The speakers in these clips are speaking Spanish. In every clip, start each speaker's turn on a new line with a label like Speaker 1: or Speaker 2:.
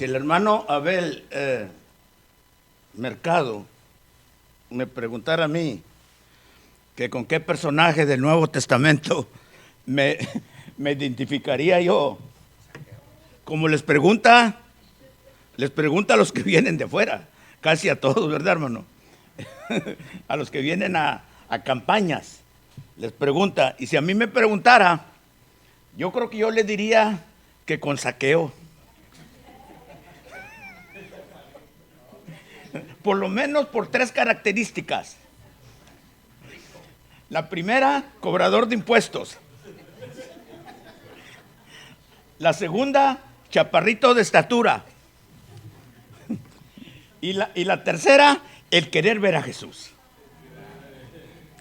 Speaker 1: Si el hermano Abel Mercado me preguntara a mí que con qué personaje del Nuevo Testamento me identificaría yo, como les pregunta a los que vienen de fuera, casi a todos, ¿verdad, hermano? A los que vienen a campañas, les pregunta. Y si a mí me preguntara, yo creo que yo le diría que con Zaqueo. Por lo menos por 3 características. La primera, cobrador de impuestos. La segunda, chaparrito de estatura. Y la tercera, el querer ver a Jesús.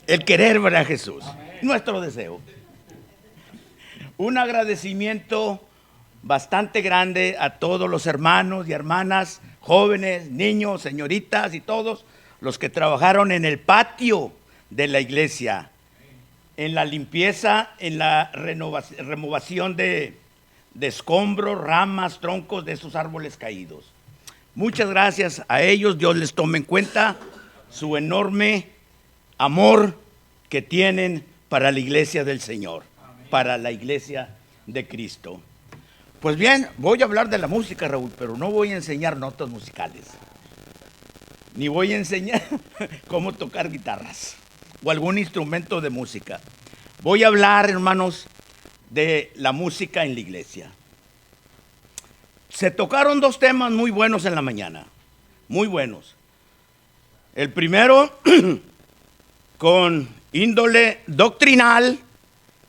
Speaker 1: El querer ver a Jesús. Nuestro deseo. Un agradecimiento bastante grande a todos los hermanos y hermanas, jóvenes, niños, señoritas y todos los que trabajaron en el patio de la iglesia, en la limpieza, en la removación de escombros, ramas, troncos de esos árboles caídos. Muchas gracias a ellos. Dios les tome en cuenta su enorme amor que tienen para la iglesia del Señor, para la iglesia de Cristo. Pues bien, voy a hablar de la música, Raúl, pero no voy a enseñar notas musicales, ni voy a enseñar cómo tocar guitarras o algún instrumento de música. Voy a hablar, hermanos, de la música en la iglesia. Se tocaron 2 temas muy buenos en la mañana, muy buenos. El primero, con índole doctrinal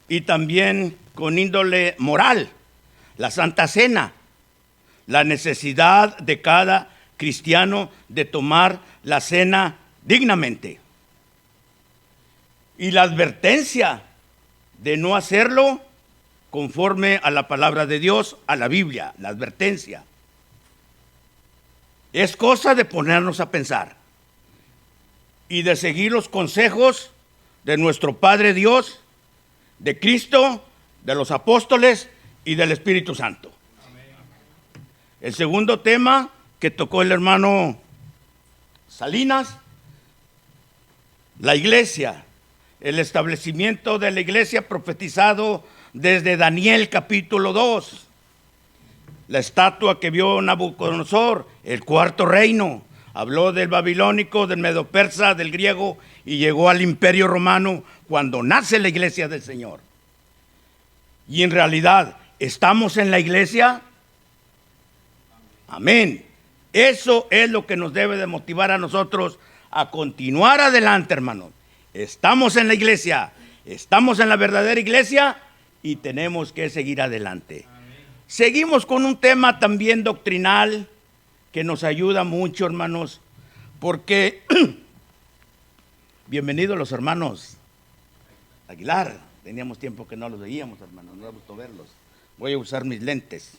Speaker 1: y también con índole moral. La Santa Cena, la necesidad de cada cristiano de tomar la cena dignamente. Y la advertencia de no hacerlo conforme a la palabra de Dios, a la Biblia, la advertencia. Es cosa de ponernos a pensar y de seguir los consejos de nuestro Padre Dios, de Cristo, de los apóstoles y del Espíritu Santo. El segundo tema que tocó el hermano Salinas, la iglesia, el establecimiento de la iglesia profetizado desde Daniel capítulo 2, la estatua que vio Nabucodonosor, el 4º reino, habló del babilónico, del medo-persa, del griego y llegó al imperio romano cuando nace la iglesia del Señor. Y en realidad, ¿estamos en la iglesia? Amén. Eso es lo que nos debe de motivar a nosotros a continuar adelante, hermanos. Estamos en la iglesia, estamos en la verdadera iglesia y tenemos que seguir adelante. Amén. Seguimos con un tema también doctrinal que nos ayuda mucho, hermanos, porque bienvenidos los hermanos Aguilar. Teníamos tiempo que no los veíamos, hermanos, no me gustó verlos. Voy a usar mis lentes.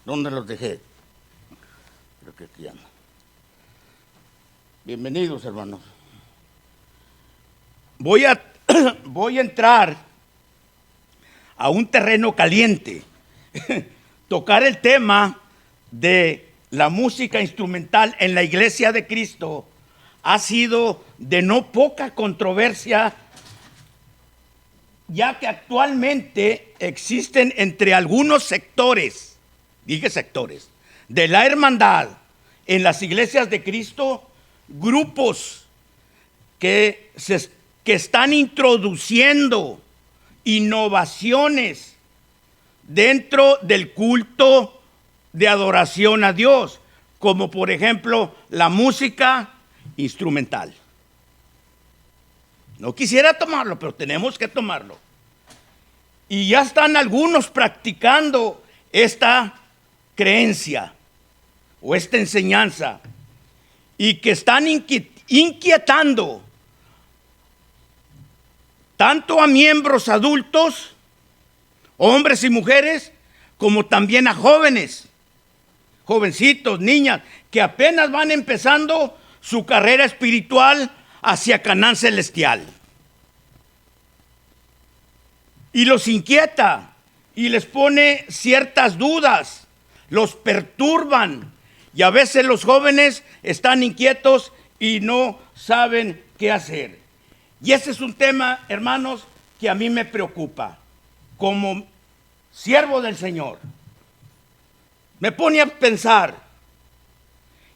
Speaker 1: ¿Dónde los dejé? Creo que aquí ando. Bienvenidos, hermanos. Voy a entrar a un terreno caliente, tocar el tema de la música instrumental en la iglesia de Cristo ha sido de no poca controversia, ya que actualmente existen entre algunos sectores, dije sectores, de la hermandad en las iglesias de Cristo, grupos que están introduciendo innovaciones dentro del culto de adoración a Dios, como por ejemplo la música instrumental. No quisiera tomarlo, pero tenemos que tomarlo. Y ya están algunos practicando esta creencia o esta enseñanza y que están inquietando tanto a miembros adultos, hombres y mujeres, como también a jóvenes, jovencitos, niñas, que apenas van empezando su carrera espiritual hacia Canaán celestial. Y los inquieta y les pone ciertas dudas. los perturban. Y a veces los jóvenes están inquietos y no saben qué hacer. Y ese es un tema, hermanos, que a mí me preocupa. Como siervo del Señor, me pone a pensar,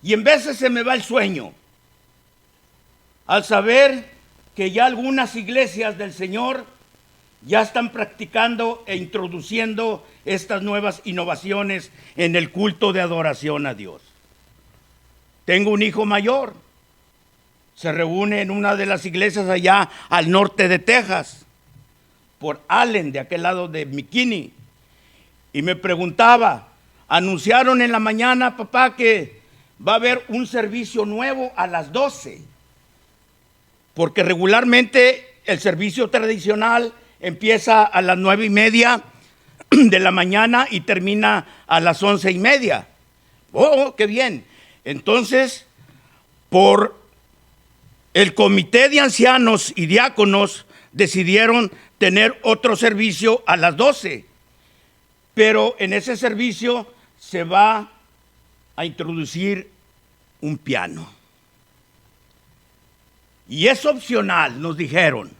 Speaker 1: y en veces se me va el sueño, al saber que ya algunas iglesias del Señor ya están practicando e introduciendo estas nuevas innovaciones en el culto de adoración a Dios. Tengo un hijo mayor, se reúne en una de las iglesias allá al norte de Texas, por Allen, de aquel lado de McKinney, y me preguntaba, anunciaron en la mañana, papá, que va a haber un servicio nuevo a las 12, porque regularmente el servicio tradicional empieza a las 9:30 de la mañana y termina a las 11:30. ¡Oh, qué bien! Entonces, por el comité de ancianos y diáconos decidieron tener otro servicio a las 12. Pero en ese servicio se va a introducir un piano. Y es opcional, nos dijeron.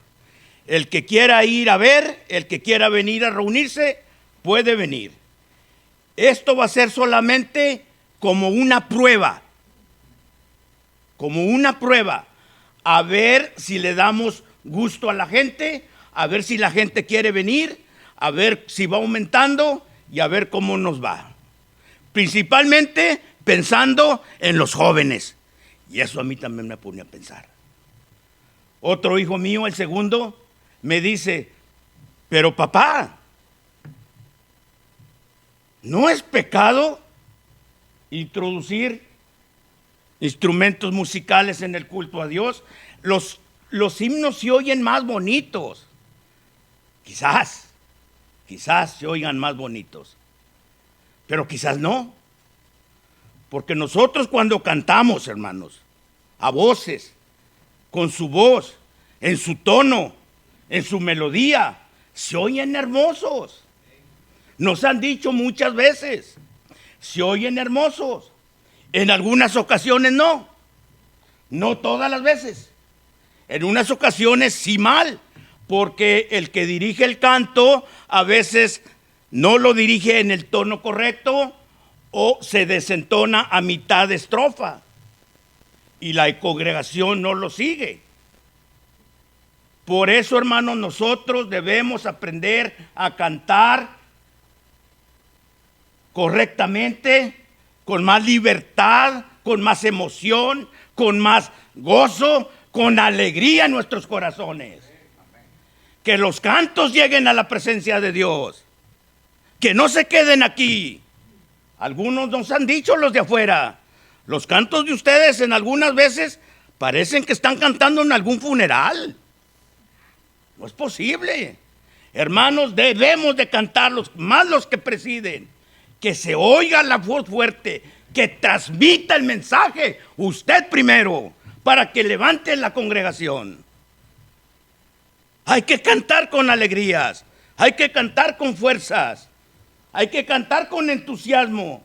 Speaker 1: El que quiera ir a ver, el que quiera venir a reunirse, puede venir. Esto va a ser solamente como una prueba. Como una prueba. A ver si le damos gusto a la gente, a ver si la gente quiere venir, a ver si va aumentando y a ver cómo nos va. Principalmente pensando en los jóvenes. Y eso a mí también me pone a pensar. Otro hijo mío, el segundo, me dice, pero papá, ¿no es pecado introducir instrumentos musicales en el culto a Dios? Los himnos se oyen más bonitos. Quizás se oigan más bonitos, pero quizás no. Porque nosotros cuando cantamos, hermanos, a voces, con su voz, en su tono, en su melodía, se oyen hermosos. Nos han dicho muchas veces, se oyen hermosos. En algunas ocasiones no todas las veces. En unas ocasiones sí mal, porque el que dirige el canto a veces no lo dirige en el tono correcto o se desentona a mitad de estrofa y la congregación no lo sigue. Por eso, hermanos, nosotros debemos aprender a cantar correctamente, con más libertad, con más emoción, con más gozo, con alegría en nuestros corazones. Que los cantos lleguen a la presencia de Dios. Que no se queden aquí. Algunos nos han dicho, los de afuera, los cantos de ustedes en algunas veces parecen que están cantando en algún funeral. No es posible. Hermanos, debemos de cantarlos, más los que presiden. Que se oiga la voz fuerte, que transmita el mensaje usted primero, para que levante la congregación. Hay que cantar con alegrías, hay que cantar con fuerzas, hay que cantar con entusiasmo.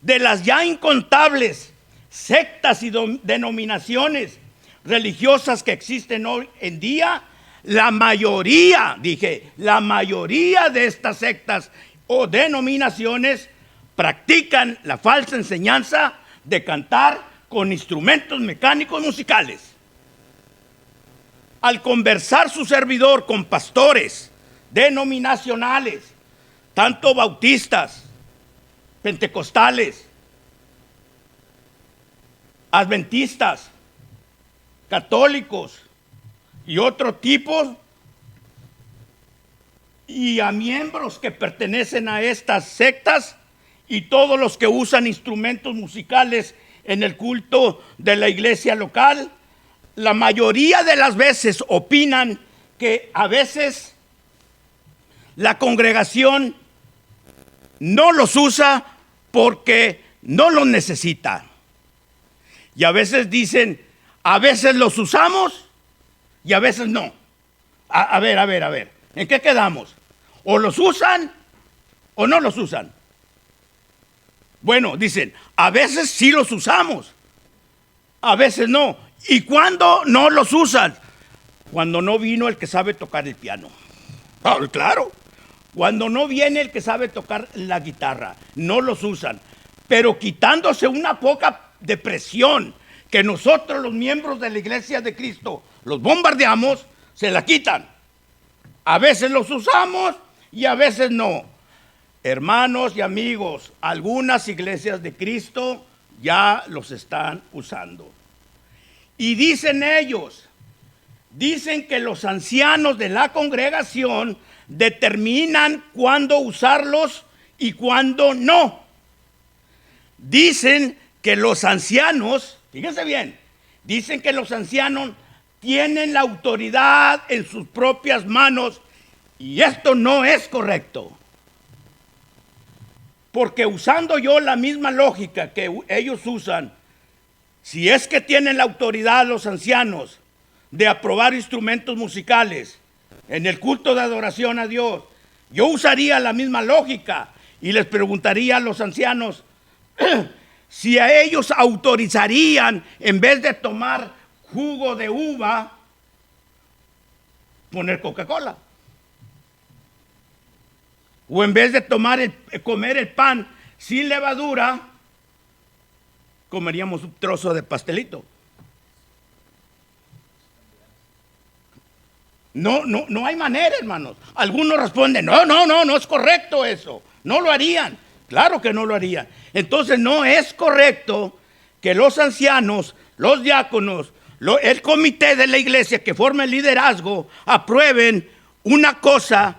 Speaker 1: De las ya incontables sectas y denominaciones religiosas que existen hoy en día, la mayoría de estas sectas o denominaciones practican la falsa enseñanza de cantar con instrumentos mecánicos musicales. Al conversar su servidor con pastores denominacionales, tanto bautistas, pentecostales, adventistas, católicos y otro tipo, y a miembros que pertenecen a estas sectas y todos los que usan instrumentos musicales en el culto de la iglesia local, la mayoría de las veces opinan que a veces la congregación no los usa porque no los necesita. Y a veces dicen, a veces los usamos y a veces no. A ver, ¿en qué quedamos? ¿O los usan o no los usan? Bueno, dicen, a veces sí los usamos, a veces no. ¿Y cuándo no los usan? Cuando no vino el que sabe tocar el piano. Claro. Cuando no viene el que sabe tocar la guitarra, no los usan. Pero quitándose una poca de presión que nosotros los miembros de la Iglesia de Cristo los bombardeamos, se la quitan. A veces los usamos y a veces no. Hermanos y amigos, algunas iglesias de Cristo ya los están usando. Y dicen ellos, dicen que los ancianos de la congregación determinan cuándo usarlos y cuándo no. Dicen que los ancianos, fíjense bien, dicen que los ancianos tienen la autoridad en sus propias manos y esto no es correcto. Porque usando yo la misma lógica que ellos usan, si es que tienen la autoridad los ancianos de aprobar instrumentos musicales en el culto de adoración a Dios, yo usaría la misma lógica y les preguntaría a los ancianos si a ellos autorizarían, en vez de tomar jugo de uva, poner Coca-Cola. O en vez de comer el pan sin levadura, comeríamos un trozo de pastelito. No hay manera, hermanos. Algunos responden, no es correcto eso. No lo harían. Claro que no lo harían. Entonces no es correcto que los ancianos, los diáconos, el comité de la iglesia que forma el liderazgo aprueben una cosa,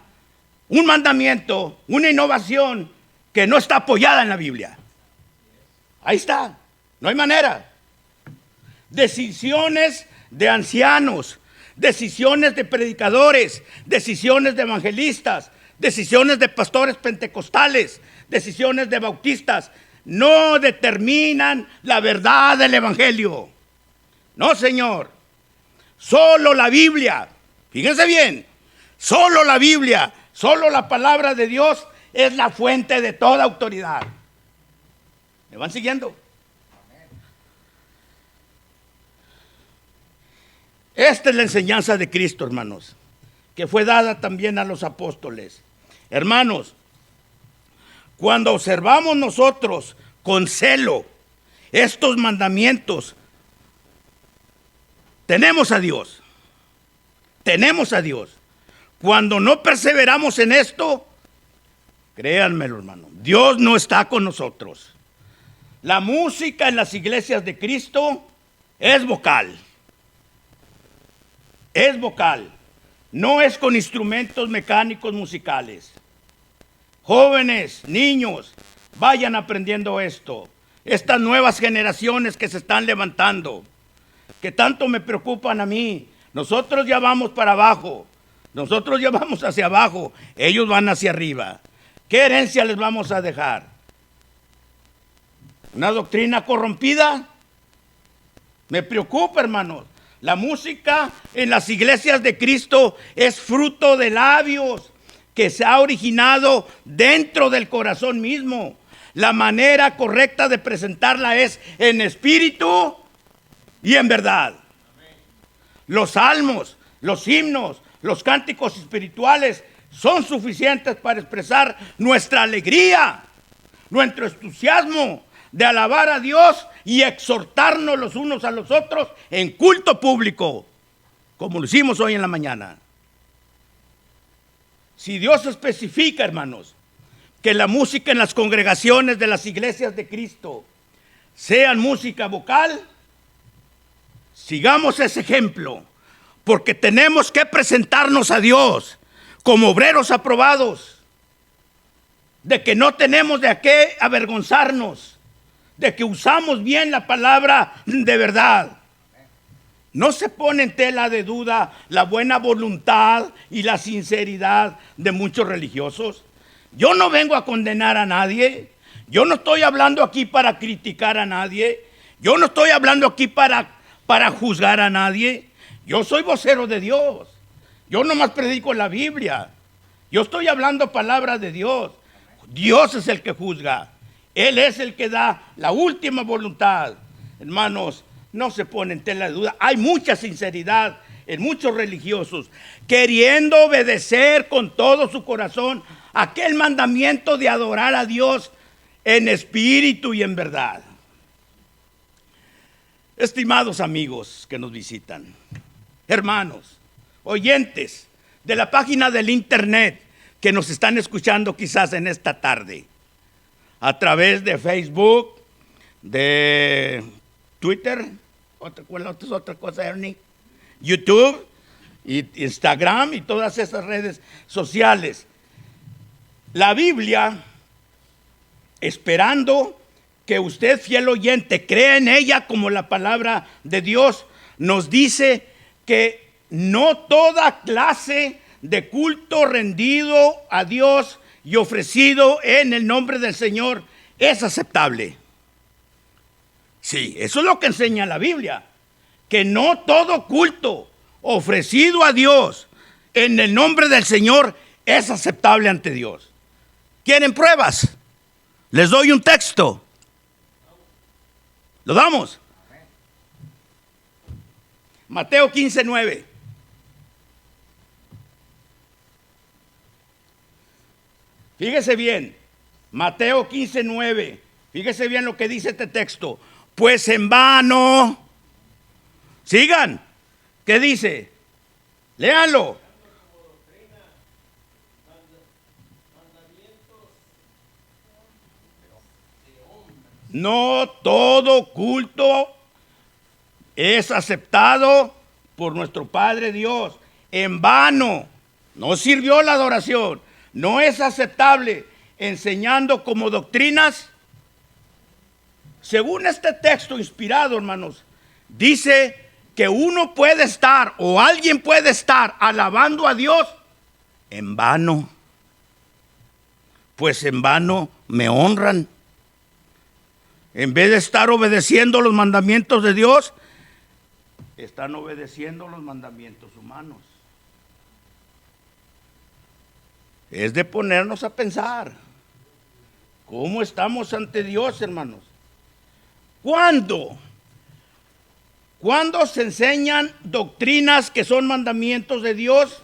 Speaker 1: un mandamiento, una innovación que no está apoyada en la Biblia. Ahí está, no hay manera. Decisiones de ancianos, decisiones de predicadores, decisiones de evangelistas, decisiones de pastores pentecostales, decisiones de bautistas, no determinan la verdad del evangelio. No, señor. Solo la Biblia, fíjense bien, solo la Biblia, solo la palabra de Dios es la fuente de toda autoridad. ¿Me van siguiendo? Esta es la enseñanza de Cristo, hermanos, que fue dada también a los apóstoles. Hermanos, cuando observamos nosotros con celo estos mandamientos, tenemos a Dios. Tenemos a Dios. Cuando no perseveramos en esto, créanmelo, hermano, Dios no está con nosotros. La música en las iglesias de Cristo es vocal. Es vocal. No es con instrumentos mecánicos musicales. Jóvenes, niños, vayan aprendiendo esto. Estas nuevas generaciones que se están levantando, que tanto me preocupan a mí. Nosotros ya vamos para abajo. Nosotros ya vamos hacia abajo. Ellos van hacia arriba. ¿Qué herencia les vamos a dejar? ¿Una doctrina corrompida? Me preocupa, hermanos. La música en las iglesias de Cristo es fruto de labios que se ha originado dentro del corazón mismo. La manera correcta de presentarla es en espíritu y en verdad. Los salmos, los himnos, los cánticos espirituales son suficientes para expresar nuestra alegría, nuestro entusiasmo de alabar a Dios y exhortarnos los unos a los otros en culto público, como lo hicimos hoy en la mañana. Si Dios especifica, hermanos, que la música en las congregaciones de las iglesias de Cristo sean música vocal, sigamos ese ejemplo, porque tenemos que presentarnos a Dios como obreros aprobados, de que no tenemos de qué avergonzarnos, de que usamos bien la palabra de verdad. No se pone en tela de duda la buena voluntad y la sinceridad de muchos religiosos. Yo no vengo a condenar a nadie. Yo no estoy hablando aquí para criticar a nadie. Yo no estoy hablando aquí para juzgar a nadie. Yo soy vocero de Dios. Yo nomás predico la Biblia. Yo estoy hablando palabra de Dios. Dios es el que juzga. Él es el que da la última voluntad. Hermanos, no se pone en tela de duda. Hay mucha sinceridad en muchos religiosos queriendo obedecer con todo su corazón aquel mandamiento de adorar a Dios en espíritu y en verdad. Estimados amigos que nos visitan, hermanos, oyentes de la página del internet que nos están escuchando quizás en esta tarde, a través de Facebook, de Twitter, otra cosa, Ernie, YouTube, y Instagram y todas esas redes sociales. La Biblia, esperando que usted, fiel oyente, crea en ella como la palabra de Dios, nos dice que no toda clase de culto rendido a Dios y ofrecido en el nombre del Señor es aceptable. Sí, eso es lo que enseña la Biblia, que no todo culto ofrecido a Dios en el nombre del Señor es aceptable ante Dios. ¿Quieren pruebas? Les doy un texto. ¿Lo damos? Mateo 15:9. Fíjese bien, Mateo 15:9. Fíjese bien lo que dice este texto. Pues en vano. Sigan. ¿Qué dice? Léanlo. No todo culto es aceptado por nuestro Padre Dios. En vano. No sirvió la adoración. No es aceptable enseñando como doctrinas. Según este texto inspirado, hermanos, dice que uno puede estar o alguien puede estar alabando a Dios en vano. Pues en vano me honran. En vez de estar obedeciendo los mandamientos de Dios, están obedeciendo los mandamientos humanos. Es de ponernos a pensar cómo estamos ante Dios, hermanos. ¿Cuándo se enseñan doctrinas que son mandamientos de Dios?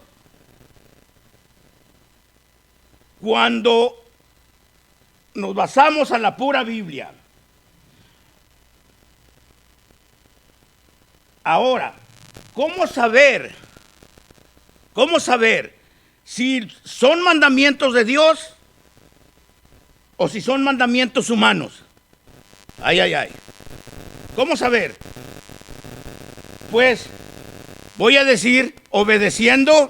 Speaker 1: Cuando nos basamos a la pura Biblia. Ahora, ¿cómo saber si son mandamientos de Dios o si son mandamientos humanos? Ay. ¿Cómo saber? Pues voy a decir, obedeciendo,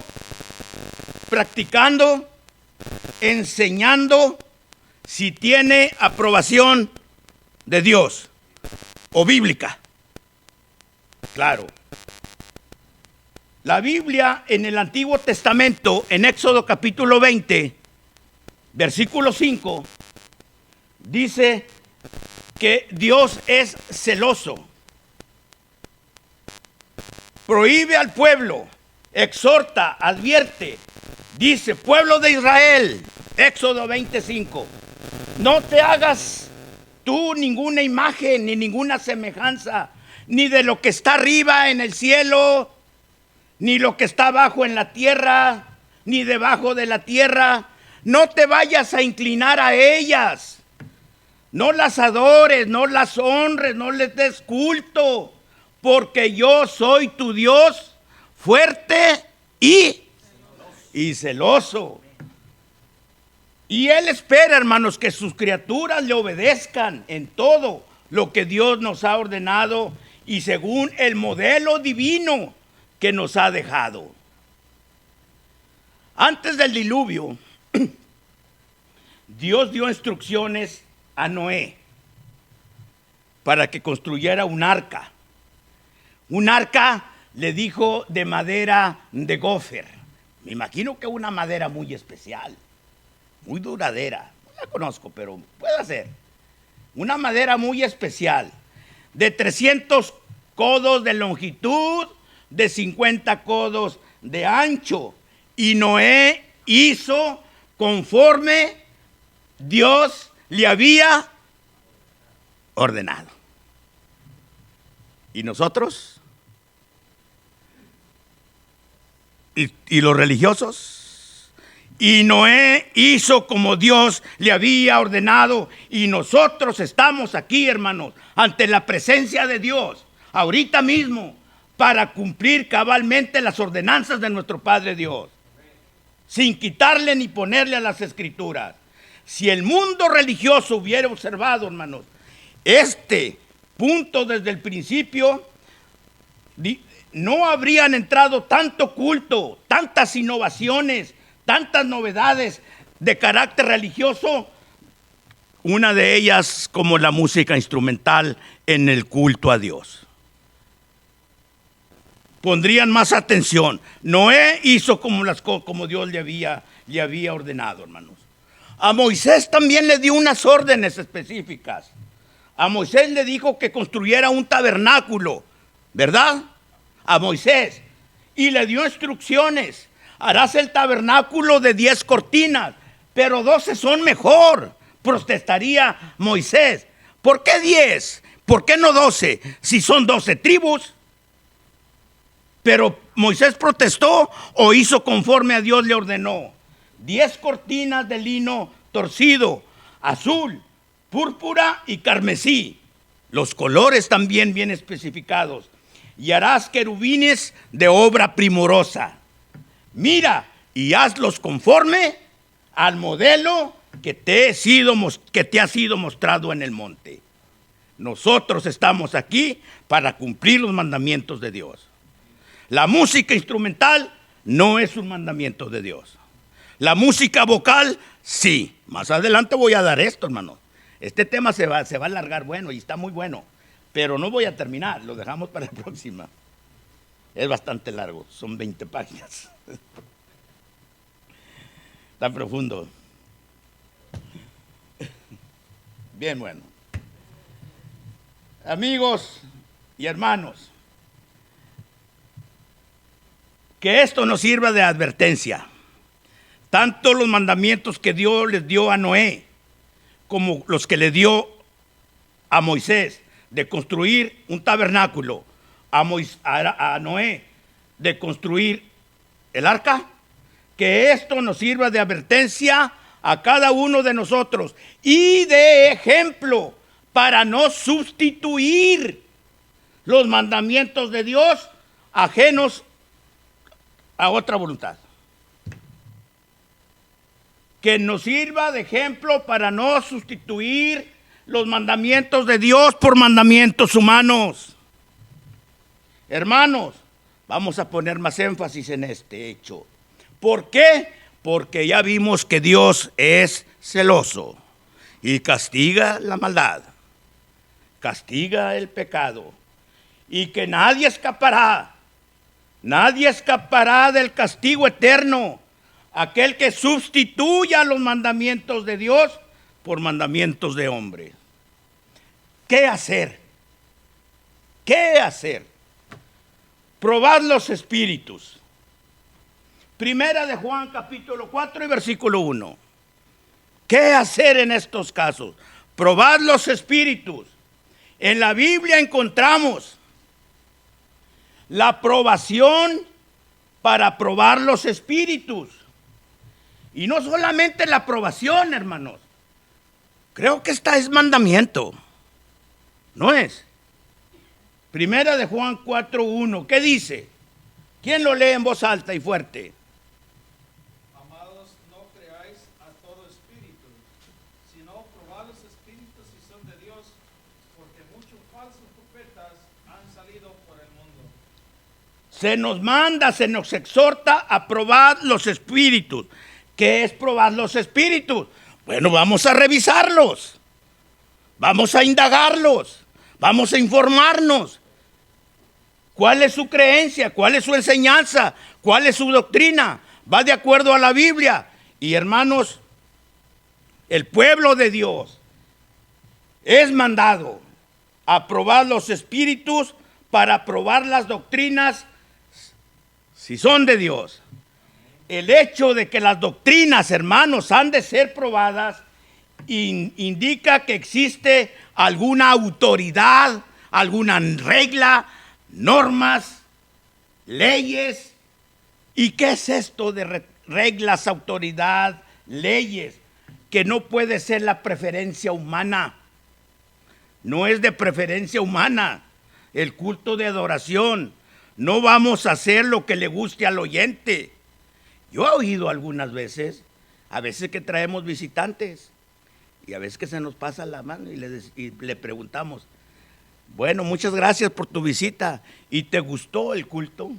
Speaker 1: practicando, enseñando, si tiene aprobación de Dios o bíblica. Claro. La Biblia en el Antiguo Testamento, en Éxodo capítulo 20, versículo 5, dice que Dios es celoso. Prohíbe al pueblo, exhorta, advierte. Dice, pueblo de Israel, Éxodo 25, no te hagas tú ninguna imagen ni ninguna semejanza, ni de lo que está arriba en el cielo, ni lo que está abajo en la tierra, ni debajo de la tierra. No te vayas a inclinar a ellas. No las adores, no las honres, no les des culto, porque yo soy tu Dios fuerte y celoso. Y Él espera, hermanos, que sus criaturas le obedezcan en todo lo que Dios nos ha ordenado y según el modelo divino que nos ha dejado. Antes del diluvio, Dios dio instrucciones a Noé para que construyera un arca. Un arca, le dijo, de madera de gofer. Me imagino que una madera muy especial, muy duradera. No la conozco, pero puede ser. Una madera muy especial, de 300 codos de longitud, de 50 codos de ancho. Y Noé hizo conforme Dios le había ordenado. ¿Y nosotros? ¿Y los religiosos? Y Noé hizo como Dios le había ordenado, y nosotros estamos aquí, hermanos, ante la presencia de Dios, ahorita mismo, para cumplir cabalmente las ordenanzas de nuestro Padre Dios, sin quitarle ni ponerle a las Escrituras. Si el mundo religioso hubiera observado, hermanos, este punto desde el principio, no habrían entrado tanto culto, tantas innovaciones, tantas novedades de carácter religioso, una de ellas como la música instrumental en el culto a Dios. Pondrían más atención. Noé hizo como Dios le había ordenado, hermanos. A Moisés también le dio unas órdenes específicas. A Moisés le dijo que construyera un tabernáculo, ¿verdad? A Moisés. Y le dio instrucciones. Harás el tabernáculo de 10 cortinas, pero 12 son mejor. Protestaría Moisés. ¿Por qué 10? ¿Por qué no 12? Si son 12 tribus. Pero Moisés protestó o hizo conforme a Dios le ordenó. 10 cortinas de lino torcido, azul, púrpura y carmesí. Los colores también bien especificados. Y harás querubines de obra primorosa. Mira y hazlos conforme al modelo que te ha sido mostrado en el monte. Nosotros estamos aquí para cumplir los mandamientos de Dios. La música instrumental no es un mandamiento de Dios. La música vocal, sí. Más adelante voy a dar esto, hermano. Este tema se va a alargar bueno y está muy bueno. Pero no voy a terminar, lo dejamos para la próxima. Es bastante largo, son 20 páginas. Está profundo. Bien bueno. Amigos y hermanos, que esto nos sirva de advertencia. Tanto los mandamientos que Dios les dio a Noé, como los que le dio a Moisés, de construir un tabernáculo, a Noé, de construir el arca, que esto nos sirva de advertencia a cada uno de nosotros y de ejemplo para no sustituir los mandamientos de Dios ajenos a otra voluntad. Que nos sirva de ejemplo para no sustituir los mandamientos de Dios por mandamientos humanos. Hermanos, vamos a poner más énfasis en este hecho. ¿Por qué? Porque ya vimos que Dios es celoso y castiga la maldad, castiga el pecado, y que nadie escapará del castigo eterno, aquel que sustituya los mandamientos de Dios por mandamientos de hombres. ¿Qué hacer? ¿Qué hacer? Probad los espíritus. Primera de Juan capítulo 4 y versículo 1. ¿Qué hacer en estos casos? Probad los espíritus. En la Biblia encontramos la aprobación para probar los espíritus. Y no solamente la aprobación, hermanos. Creo que esta es mandamiento. ¿No es? Primera de Juan 4:1. ¿Qué dice? ¿Quién lo lee en voz alta y fuerte?
Speaker 2: Amados, no creáis a todo espíritu, sino probad los espíritus si son de Dios, porque muchos falsos profetas han salido por el mundo.
Speaker 1: Se nos manda, se nos exhorta a probar los espíritus. ¿Qué es probar los espíritus? Bueno, vamos a revisarlos, vamos a indagarlos, vamos a informarnos. ¿Cuál es su creencia? ¿Cuál es su enseñanza? ¿Cuál es su doctrina? ¿Va de acuerdo a la Biblia? Y hermanos, el pueblo de Dios es mandado a probar los espíritus para probar las doctrinas si son de Dios. El hecho de que las doctrinas, hermanos, han de ser probadas indica que existe alguna autoridad, alguna regla, normas, leyes. ¿Y qué es esto de reglas, autoridad, leyes? Que no puede ser la preferencia humana. No es de preferencia humana el culto de adoración. No vamos a hacer lo que le guste al oyente. Yo he oído algunas veces, a veces que traemos visitantes y a veces que se nos pasa la mano y le preguntamos, bueno, muchas gracias por tu visita. ¿Y te gustó el culto?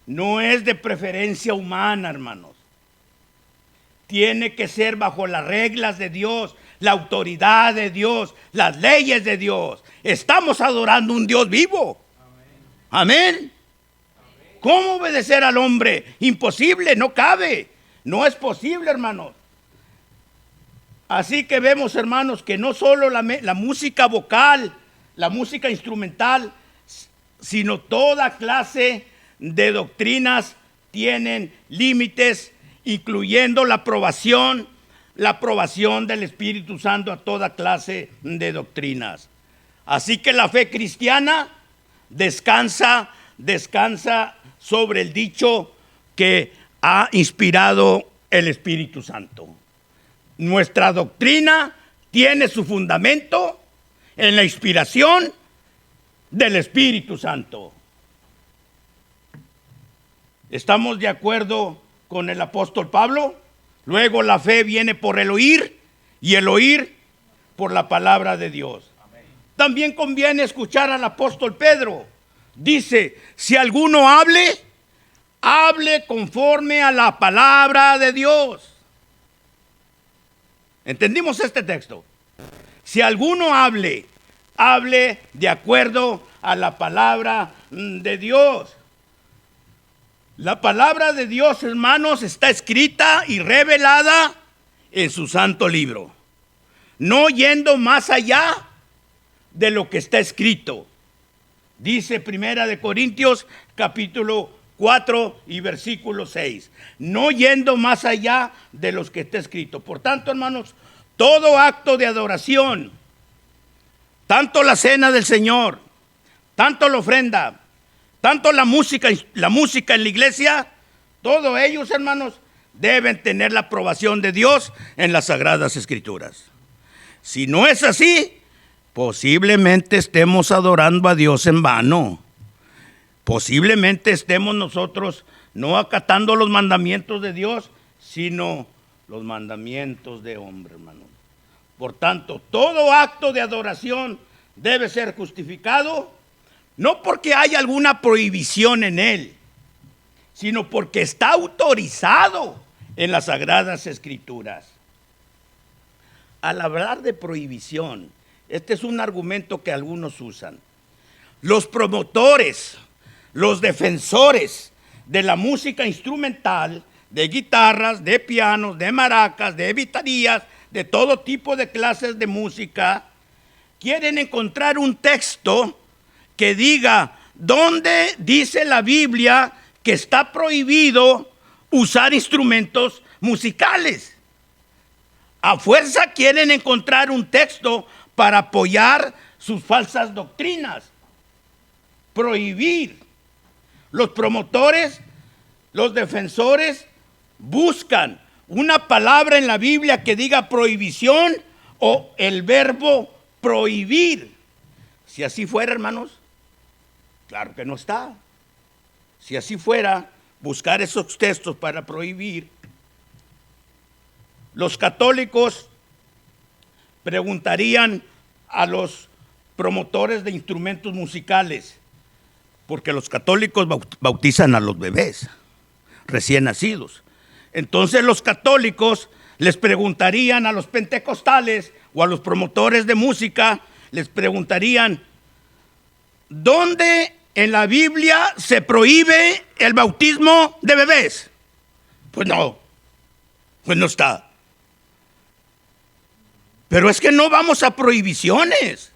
Speaker 1: No es de preferencia humana, hermanos. Tiene que ser bajo las reglas de Dios, la autoridad de Dios, las leyes de Dios. Estamos adorando un Dios vivo. Amén. Amén. ¿Cómo obedecer al hombre? Imposible, no cabe. No es posible, hermanos. Así que vemos, hermanos, que no solo la música vocal, la música instrumental, sino toda clase de doctrinas tienen límites, incluyendo la aprobación del Espíritu Santo a toda clase de doctrinas. Así que la fe cristiana descansa sobre el dicho que ha inspirado el Espíritu Santo. Nuestra doctrina tiene su fundamento en la inspiración del Espíritu Santo. ¿Estamos de acuerdo con el apóstol Pablo? Luego la fe viene por el oír y el oír por la palabra de Dios. Amén. También conviene escuchar al apóstol Pedro. Dice, si alguno hable conforme a la palabra de Dios. ¿Entendimos este texto? Si alguno hable de acuerdo a la palabra de Dios. La palabra de Dios, hermanos, está escrita y revelada en su santo libro, no yendo más allá de lo que está escrito. Dice Primera de Corintios, capítulo 4 y versículo 6, no yendo más allá de lo que está escrito. Por tanto, hermanos, todo acto de adoración, tanto la cena del Señor, tanto la ofrenda, tanto la música en la iglesia, todos ellos, hermanos, deben tener la aprobación de Dios en las Sagradas Escrituras. Si no es así, posiblemente estemos adorando a Dios en vano. Posiblemente estemos nosotros no acatando los mandamientos de Dios, sino los mandamientos de hombre, hermanos. Por tanto, todo acto de adoración debe ser justificado, no porque haya alguna prohibición en él, sino porque está autorizado en las Sagradas Escrituras. Al hablar de prohibición, este es un argumento que algunos usan. Los promotores, los defensores de la música instrumental, de guitarras, de pianos, de maracas, de baterías, de todo tipo de clases de música, quieren encontrar un texto que diga dónde dice la Biblia que está prohibido usar instrumentos musicales. A fuerza quieren encontrar un texto para apoyar sus falsas doctrinas. Prohibir. Los promotores, los defensores buscan una palabra en la Biblia que diga prohibición o el verbo prohibir. Si así fuera, hermanos, claro que no está. Si así fuera, buscar esos textos para prohibir. Los católicos preguntarían a los promotores de instrumentos musicales, porque los católicos bautizan a los bebés recién nacidos. Entonces los católicos les preguntarían a los pentecostales o a los promotores de música, les preguntarían, ¿dónde en la Biblia se prohíbe el bautismo de bebés? Pues no está. Pero es que no vamos a prohibiciones.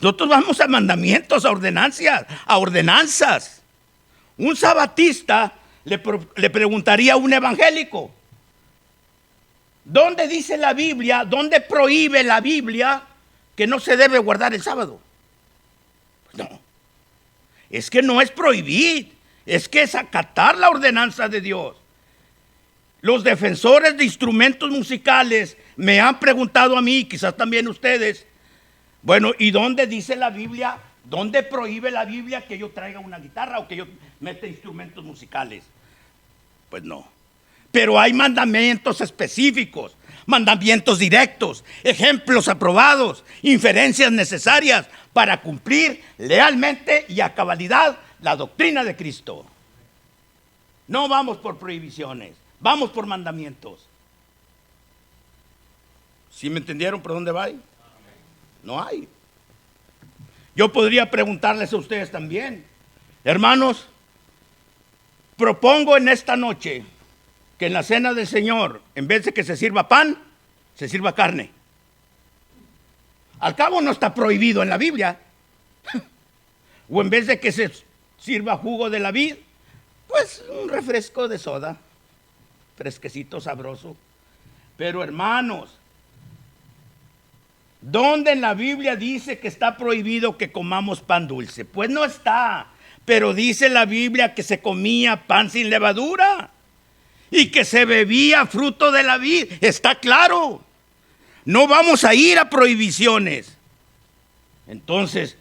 Speaker 1: Nosotros vamos a mandamientos, a ordenanzas. Un sabatista le preguntaría a un evangélico, ¿Dónde dice la Biblia, dónde prohíbe la Biblia que no se debe guardar el sábado? Pues no. Es que no es prohibir, es que es acatar la ordenanza de Dios. Los defensores de instrumentos musicales me han preguntado a mí, quizás también ustedes, bueno, ¿y dónde dice la Biblia? ¿Dónde prohíbe la Biblia que yo traiga una guitarra o que yo meta instrumentos musicales? Pues no. Pero hay mandamientos específicos, mandamientos directos, ejemplos aprobados, inferencias necesarias para cumplir lealmente y a cabalidad la doctrina de Cristo. No vamos por prohibiciones, vamos por mandamientos. ¿Sí me entendieron por dónde va? No hay. Yo podría preguntarles a ustedes también, hermanos, propongo en esta noche que en la cena del Señor, en vez de que se sirva pan, se sirva carne. Al cabo no está prohibido en la Biblia. O en vez de que se sirva jugo de la vid, pues un refresco de soda, fresquecito, sabroso. Pero hermanos, ¿dónde en la Biblia dice que está prohibido que comamos pan dulce? Pues no está, pero dice la Biblia que se comía pan sin levadura y que se bebía fruto de la vid. Está claro. No vamos a ir a prohibiciones. Entonces,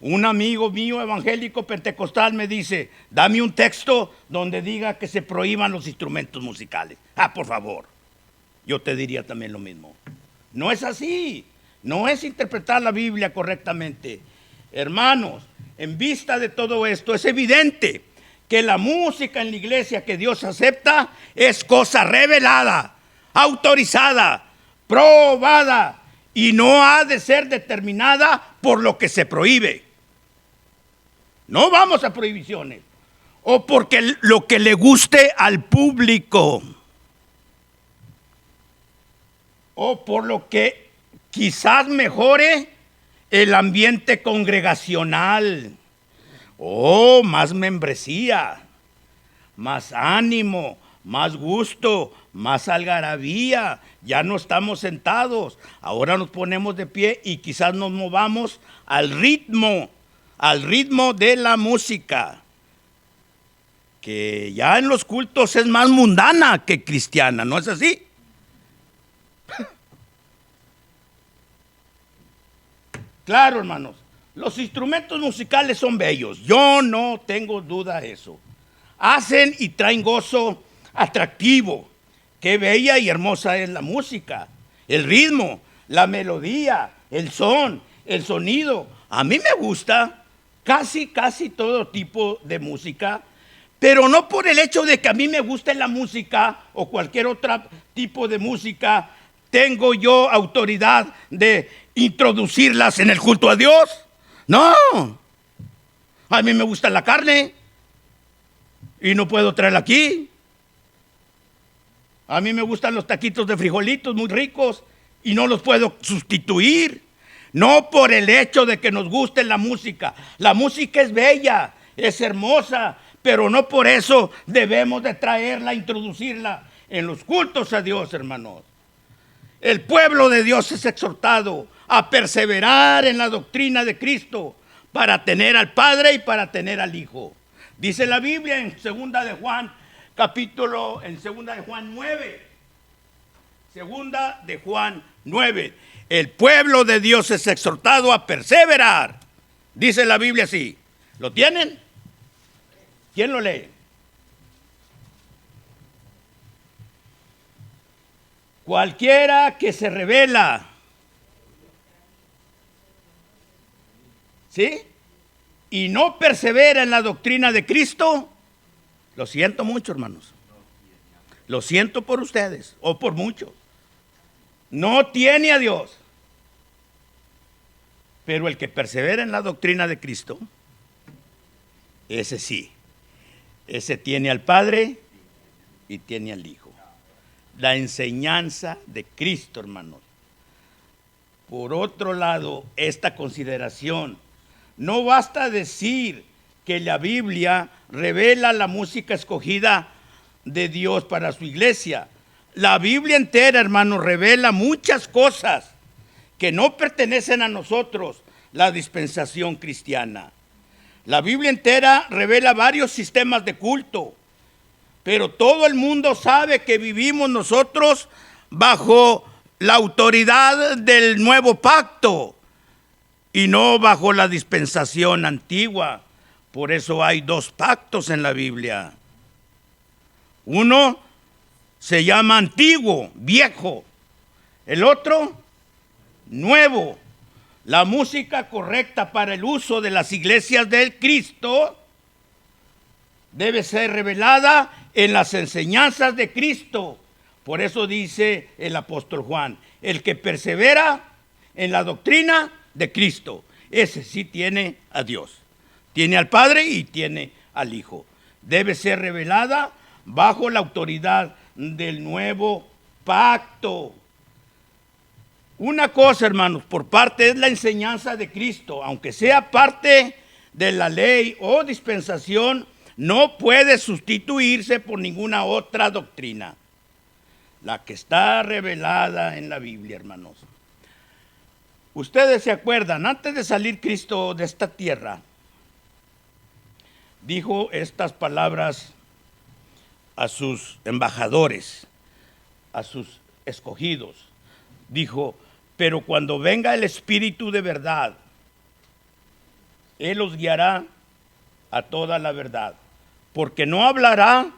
Speaker 1: un amigo mío evangélico pentecostal me dice, dame un texto donde diga que se prohíban los instrumentos musicales. Por favor. Yo te diría también lo mismo. No es así. No es interpretar la Biblia correctamente. Hermanos, en vista de todo esto, es evidente que la música en la iglesia que Dios acepta es cosa revelada, autorizada, probada y no ha de ser determinada por lo que se prohíbe. No vamos a prohibiciones o porque lo que le guste al público o por lo que quizás mejore el ambiente congregacional. Más membresía, más ánimo, más gusto, más algarabía. Ya no estamos sentados, ahora nos ponemos de pie y quizás nos movamos al ritmo de la música, que ya en los cultos es más mundana que cristiana, ¿no es así? Claro, hermanos, los instrumentos musicales son bellos, yo no tengo duda de eso. Hacen y traen gozo atractivo. Qué bella y hermosa es la música, el ritmo, la melodía, el son, el sonido. A mí me gusta casi todo tipo de música, pero no por el hecho de que a mí me guste la música o cualquier otro tipo de música, tengo yo autoridad de introducirlas en el culto a Dios. No, a mí me gusta la carne y no puedo traerla aquí. A mí me gustan los taquitos de frijolitos muy ricos y no los puedo sustituir. No por el hecho de que nos guste la música. La música es bella, es hermosa, pero no por eso debemos de traerla, introducirla en los cultos a Dios, hermanos. El pueblo de Dios es exhortado a perseverar en la doctrina de Cristo para tener al Padre y para tener al Hijo. Dice la Biblia en 2 de Juan, en 2 de Juan 9. 2 de Juan 9. El pueblo de Dios es exhortado a perseverar. Dice la Biblia así. ¿Lo tienen? ¿Quién lo lee? Cualquiera que se rebela, ¿sí?, y no persevera en la doctrina de Cristo, lo siento mucho, hermanos. Lo siento por ustedes o por muchos. No tiene a Dios. Pero el que persevera en la doctrina de Cristo, ese sí. Ese tiene al Padre y tiene al Hijo. La enseñanza de Cristo, hermanos. Por otro lado, esta consideración, no basta decir que la Biblia revela la música escogida de Dios para su iglesia. La Biblia entera, hermanos, revela muchas cosas que no pertenecen a nosotros, la dispensación cristiana. La Biblia entera revela varios sistemas de culto, pero todo el mundo sabe que vivimos nosotros bajo la autoridad del nuevo pacto y no bajo la dispensación antigua. Por eso hay dos pactos en la Biblia. Uno se llama antiguo, viejo. El otro, nuevo. La música correcta para el uso de las iglesias del Cristo debe ser revelada en las enseñanzas de Cristo. Por eso dice el apóstol Juan, el que persevera en la doctrina de Cristo, ese sí tiene a Dios. Tiene al Padre y tiene al Hijo. Debe ser revelada bajo la autoridad del nuevo pacto. Una cosa, hermanos, por parte es la enseñanza de Cristo, aunque sea parte de la ley o dispensación, no puede sustituirse por ninguna otra doctrina. La que está revelada en la Biblia, hermanos. Ustedes se acuerdan, antes de salir Cristo de esta tierra, dijo estas palabras a sus embajadores, a sus escogidos. Dijo, pero cuando venga el Espíritu de verdad, Él los guiará a toda la verdad, porque no hablará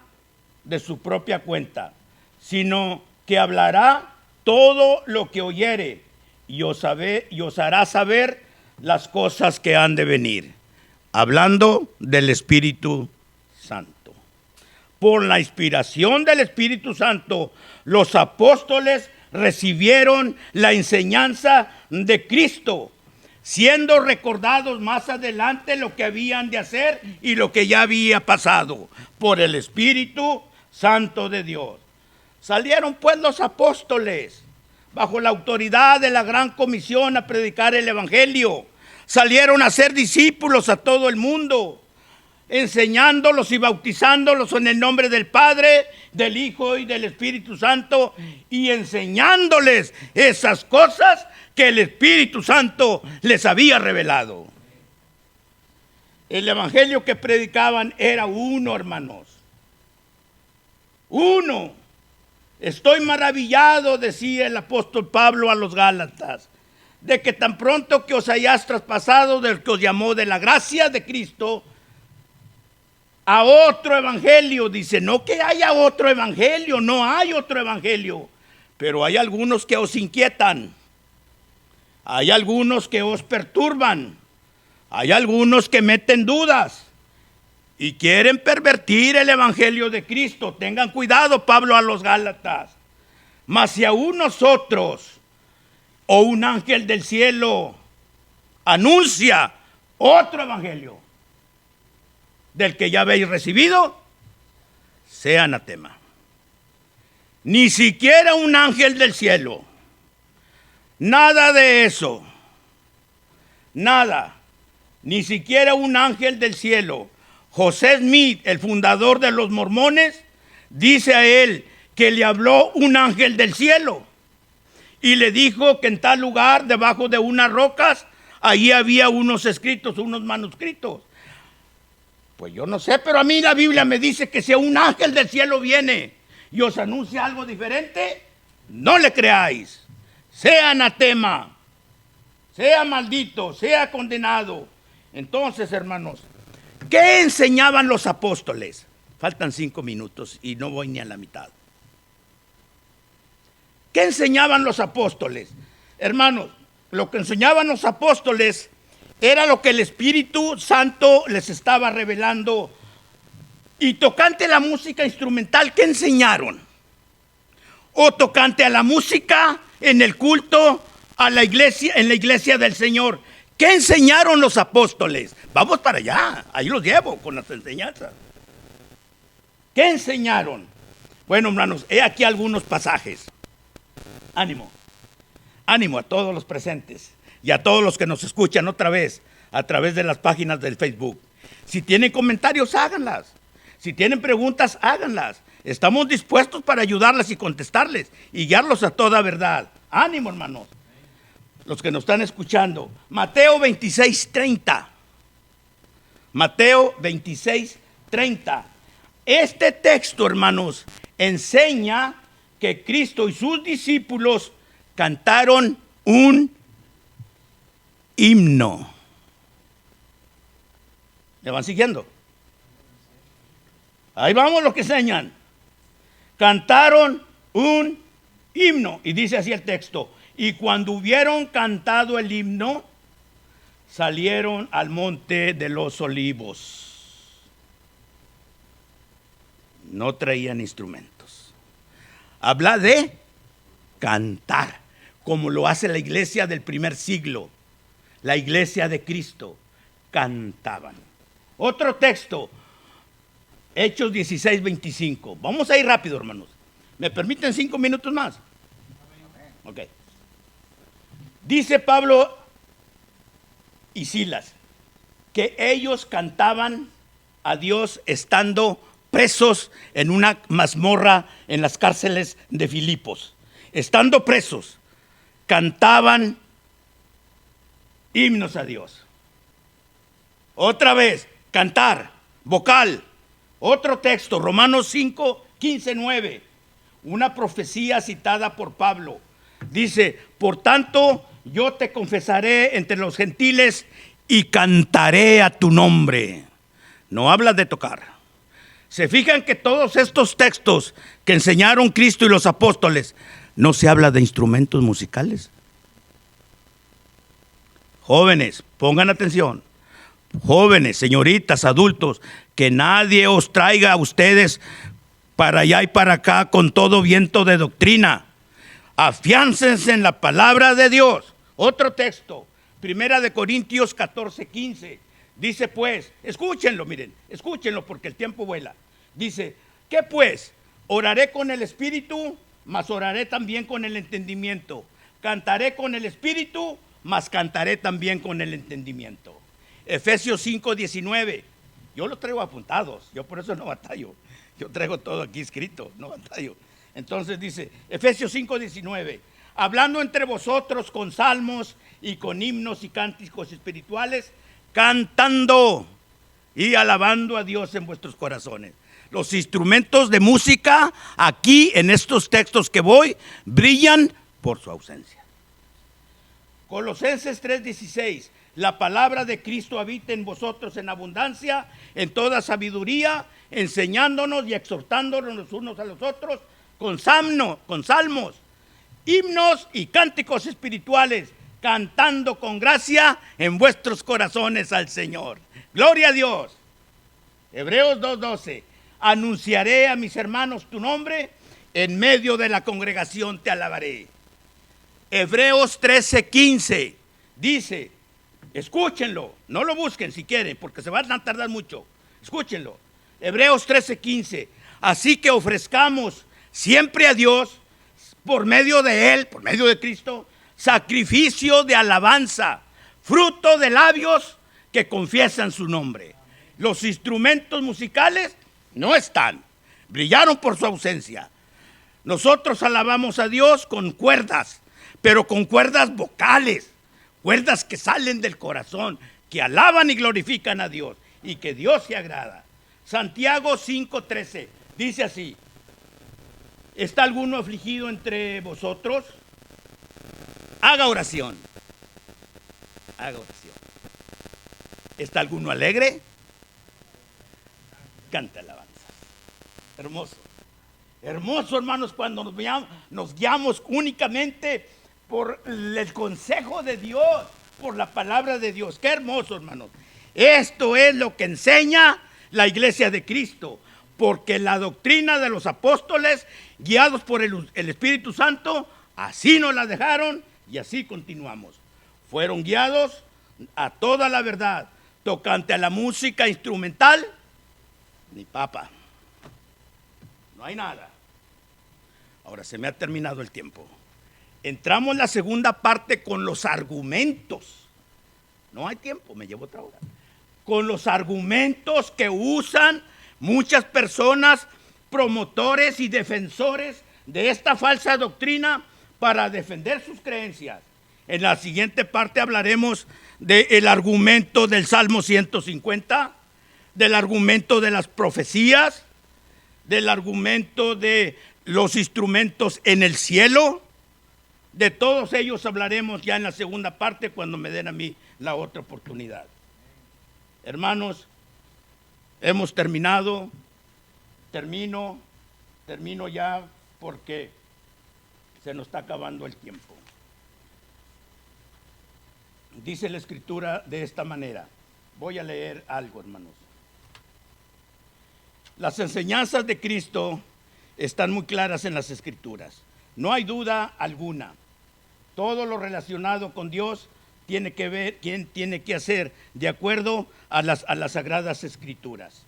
Speaker 1: de su propia cuenta, sino que hablará todo lo que oyere y os hará saber las cosas que han de venir. Hablando del Espíritu Santo. Por la inspiración del Espíritu Santo, los apóstoles recibieron la enseñanza de Cristo, siendo recordados más adelante lo que habían de hacer y lo que ya había pasado por el Espíritu Santo de Dios. Salieron pues los apóstoles bajo la autoridad de la gran comisión a predicar el evangelio. Salieron a ser discípulos a todo el mundo, enseñándolos y bautizándolos en el nombre del Padre, del Hijo y del Espíritu Santo, y enseñándoles esas cosas que el Espíritu Santo les había revelado. El evangelio que predicaban era uno, hermanos. Uno. Estoy maravillado, decía el apóstol Pablo a los Gálatas, de que tan pronto que os hayáis traspasado del que os llamó de la gracia de Cristo a otro evangelio. Dice, no que haya otro evangelio, no hay otro evangelio, pero hay algunos que os inquietan, hay algunos que os perturban, hay algunos que meten dudas y quieren pervertir el evangelio de Cristo. Tengan cuidado, Pablo a los Gálatas. Mas si aún nosotros o un ángel del cielo anuncia otro evangelio del que ya habéis recibido, sea anatema. Ni siquiera un ángel del cielo. Nada de eso. Nada. Ni siquiera un ángel del cielo. José Smith, el fundador de los mormones, dice a él que le habló un ángel del cielo y le dijo que en tal lugar, debajo de unas rocas, allí había unos escritos, unos manuscritos. Pues yo no sé, pero a mí la Biblia me dice que si un ángel del cielo viene y os anuncia algo diferente, no le creáis. Sea anatema, sea maldito, sea condenado. Entonces, hermanos, ¿qué enseñaban los apóstoles? Faltan 5 minutos y no voy ni a la mitad. ¿Qué enseñaban los apóstoles? Hermanos, lo que enseñaban los apóstoles era lo que el Espíritu Santo les estaba revelando. Y tocante a la música instrumental, ¿qué enseñaron? O tocante a la música en el culto a la iglesia, en la iglesia del Señor, ¿qué enseñaron los apóstoles? Vamos para allá, ahí los llevo con las enseñanzas. ¿Qué enseñaron? Bueno, hermanos, he aquí algunos pasajes. Ánimo, ánimo a todos los presentes y a todos los que nos escuchan otra vez a través de las páginas del Facebook. Si tienen comentarios, háganlas. Si tienen preguntas, háganlas. Estamos dispuestos para ayudarles y contestarles y guiarlos a toda verdad. Ánimo, hermanos, los que nos están escuchando. Mateo 26:30. Mateo 26:30. Este texto, hermanos, enseña que Cristo y sus discípulos cantaron un himno. ¿Me van siguiendo? Ahí vamos lo que enseñan. Cantaron un himno. Y dice así el texto. Y cuando hubieron cantado el himno, salieron al monte de los olivos. No traían instrumentos. Habla de cantar, como lo hace la iglesia del primer siglo. La iglesia de Cristo. Cantaban. Otro texto. Hechos 16:25. Vamos a ir rápido, hermanos. ¿Me permiten 5 minutos más? Ok. Dice Pablo y Silas que ellos cantaban a Dios estando presos en una mazmorra en las cárceles de Filipos. Estando presos, cantaban himnos a Dios. Otra vez, cantar, vocal. Otro texto, Romanos 5:15-9, una profecía citada por Pablo. Dice, por tanto, yo te confesaré entre los gentiles y cantaré a tu nombre. No habla de tocar. Se fijan que todos estos textos que enseñaron Cristo y los apóstoles, no se habla de instrumentos musicales. Jóvenes, pongan atención. Jóvenes, señoritas, adultos, que nadie os traiga a ustedes para allá y para acá con todo viento de doctrina. Afiáncense en la palabra de Dios. Otro texto, 1 Corintios 14:15. Dice pues, escúchenlo, miren, escúchenlo porque el tiempo vuela. Dice, ¿qué pues? Oraré con el espíritu, mas oraré también con el entendimiento. Cantaré con el espíritu, mas cantaré también con el entendimiento. Efesios 5:19. Yo lo traigo apuntados, yo por eso no batallo. Yo traigo todo aquí escrito, no batallo. Entonces dice, Efesios 5:19. Hablando entre vosotros con salmos y con himnos y cánticos espirituales, cantando y alabando a Dios en vuestros corazones. Los instrumentos de música aquí en estos textos que voy brillan por su ausencia. Colosenses 3:16. La palabra de Cristo habita en vosotros en abundancia, en toda sabiduría, enseñándonos y exhortándonos los unos a los otros con salmos, himnos y cánticos espirituales, cantando con gracia en vuestros corazones al Señor. Gloria a Dios. Hebreos 2:12. Anunciaré a mis hermanos tu nombre, en medio de la congregación te alabaré. Hebreos 13:15 dice, escúchenlo, no lo busquen si quieren, porque se van a tardar mucho. Escúchenlo. Hebreos 13:15. Así que ofrezcamos siempre a Dios, por medio de Él, por medio de Cristo, sacrificio de alabanza, fruto de labios que confiesan su nombre. Los instrumentos musicales no están, brillaron por su ausencia. Nosotros alabamos a Dios con cuerdas, pero con cuerdas vocales. Cuerdas que salen del corazón, que alaban y glorifican a Dios y que Dios se agrada. Santiago 5:13 dice así: ¿está alguno afligido entre vosotros? Haga oración. Haga oración. ¿Está alguno alegre? Canta alabanza. Hermoso. Hermoso, hermanos, cuando nos guiamos únicamente por el consejo de Dios, por la palabra de Dios. Qué hermoso, hermanos. Esto es lo que enseña la iglesia de Cristo, porque la doctrina de los apóstoles, guiados por el Espíritu Santo, así nos la dejaron y así continuamos. Fueron guiados a toda la verdad, tocante a la música instrumental, ni papa. No hay nada. Ahora se me ha terminado el tiempo. Entramos en la segunda parte con los argumentos. No hay tiempo, me llevo otra hora. Con los argumentos que usan muchas personas promotores y defensores de esta falsa doctrina para defender sus creencias. En la siguiente parte hablaremos del argumento del Salmo 150, del argumento de las profecías, del argumento de los instrumentos en el cielo. De todos ellos hablaremos ya en la segunda parte cuando me den a mí la otra oportunidad. Hermanos, hemos terminado. Termino ya porque se nos está acabando el tiempo. Dice la Escritura de esta manera. Voy a leer algo, hermanos. Las enseñanzas de Cristo están muy claras en las Escrituras. No hay duda alguna. Todo lo relacionado con Dios tiene que hacer de acuerdo a las Sagradas Escrituras.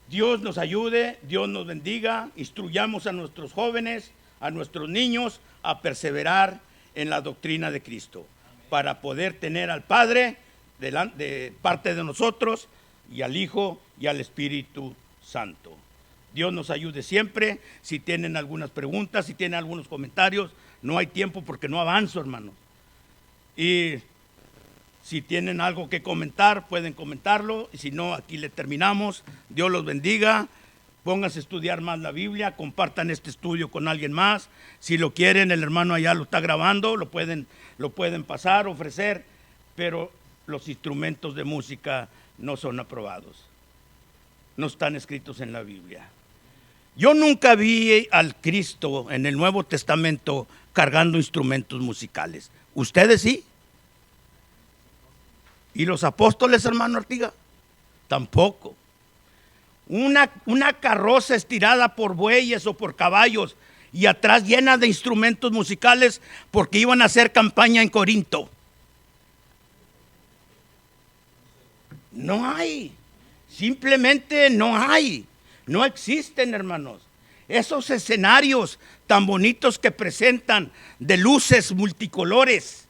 Speaker 1: Dios nos ayude, Dios nos bendiga, instruyamos a nuestros jóvenes, a nuestros niños a perseverar en la doctrina de Cristo, para poder tener al Padre de parte de nosotros y al Hijo y al Espíritu Santo. Dios nos ayude siempre. Si tienen algunas preguntas, si tienen algunos comentarios, no hay tiempo porque no avanzo, hermanos. Y si tienen algo que comentar, pueden comentarlo. Y si no, aquí le terminamos. Dios los bendiga. Pónganse a estudiar más la Biblia. Compartan este estudio con alguien más. Si lo quieren, el hermano allá lo está grabando. Lo pueden pasar, ofrecer. Pero los instrumentos de música no son aprobados. No están escritos en la Biblia. Yo nunca vi al Cristo en el Nuevo Testamento cargando instrumentos musicales. ¿Ustedes sí? ¿Y los apóstoles, hermano Artiga? Tampoco. Una carroza estirada por bueyes o por caballos y atrás llena de instrumentos musicales porque iban a hacer campaña en Corinto. No hay. Simplemente no hay. No existen, hermanos. Esos escenarios tan bonitos que presentan de luces multicolores,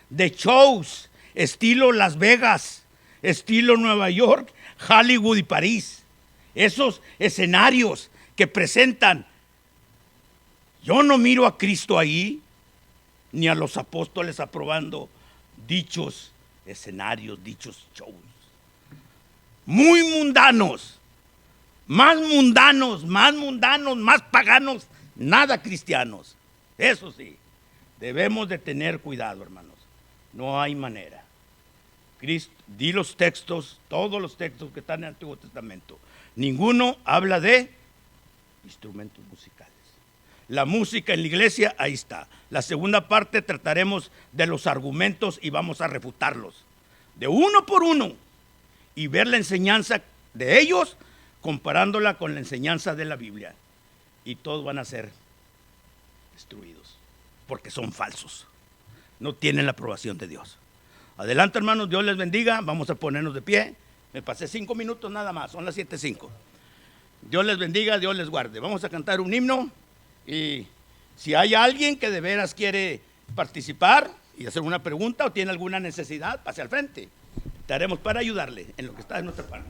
Speaker 1: de shows, estilo Las Vegas, estilo Nueva York, Hollywood y París. Esos escenarios que presentan. Yo no miro a Cristo ahí, ni a los apóstoles aprobando dichos escenarios, dichos shows. Muy mundanos. Más mundanos, más paganos, nada cristianos. Eso sí, debemos de tener cuidado, hermanos. No hay manera. Cristo, di los textos, todos los textos que están en el Antiguo Testamento. Ninguno habla de instrumentos musicales. La música en la iglesia, ahí está. La segunda parte trataremos de los argumentos y vamos a refutarlos. De uno por uno. Y ver la enseñanza de ellos comparándola con la enseñanza de la Biblia. Y todos van a ser destruidos, porque son falsos. No tienen la aprobación de Dios. Adelante, hermanos, Dios les bendiga. Vamos a ponernos de pie. Me pasé 5 minutos nada más, son las 7:05. Dios les bendiga, Dios les guarde. Vamos a cantar un himno. Y si hay alguien que de veras quiere participar y hacer una pregunta o tiene alguna necesidad, pase al frente. Estaremos para ayudarle en lo que está de nuestra parte.